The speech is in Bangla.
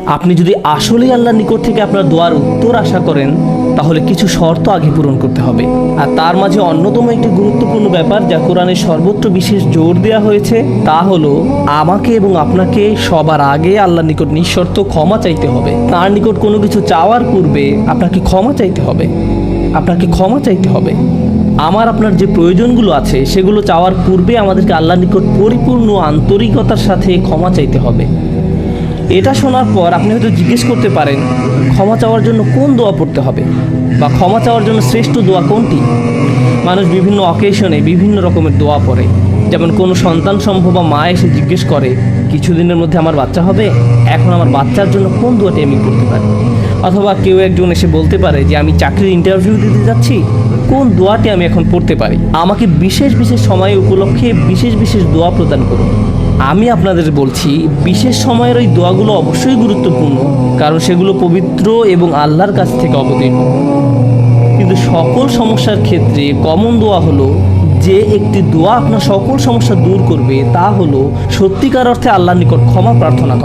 আপনি যদি আসলেই আল্লাহর নিকট থেকে আপনার দোয়ার উত্তর আশা করেন, তাহলে কিছু শর্ত আগে পূরণ করতে হবে। আর তার মাঝে অন্যতম একটি গুরুত্বপূর্ণ ব্যাপার যা কোরআনের সর্বত্র বিশেষ জোর দেওয়া হয়েছে, তা হলো আমাকে এবং আপনাকে সবার আগে আল্লাহর নিকট নিঃশর্ত ক্ষমা চাইতে হবে। তার নিকট কোনো কিছু চাওয়ার পূর্বে আপনাকে ক্ষমা চাইতে হবে। আমার আপনার যে প্রয়োজনগুলো আছে সেগুলো চাওয়ার পূর্বে আমাদেরকে আল্লাহর নিকট পরিপূর্ণ আন্তরিকতার সাথে ক্ষমা চাইতে হবে। এটা শোনার পর আপনি হয়তো জিজ্ঞেস করতে পারেন, ক্ষমা চাওয়ার জন্য কোন দোয়া পড়তে হবে, বা ক্ষমা চাওয়ার জন্য শ্রেষ্ঠ দোয়া কোনটি? মানুষ বিভিন্ন অকেশনে বিভিন্ন রকমের দোয়া পড়ে। যেমন কোনো সন্তান সম্ভব বা মা এসে জিজ্ঞেস করে, কিছুদিনের মধ্যে আমার বাচ্চা হবে, এখন আমার বাচ্চার জন্য কোন দোয়াটি আমি করতে পারি? অথবা কেউ একজন এসে বলতে পারে যে আমি চাকরির ইন্টারভিউ দিতে যাচ্ছি, কোন দোয়াটি আমি এখন পড়তে পারি? আমাকে বিশেষ বিশেষ সময় উপলক্ষে বিশেষ বিশেষ দোয়া প্রদান করুন। আমি আপনাদের বলছি, বিশেষ সময়ের ওই দোয়াগুলো অবশ্যই গুরুত্বপূর্ণ, কারণ সেগুলো পবিত্র এবং আল্লাহর কাছ থেকে অবতীর্ণ। কিন্তু সকল সমস্যার ক্ষেত্রে কমন দোয়া হলো, যে একটি দোয়া আপনার সকল সমস্যা দূর করবে, তা হলো সত্যিকার অর্থে আল্লাহর নিকট ক্ষমা প্রার্থনা করা।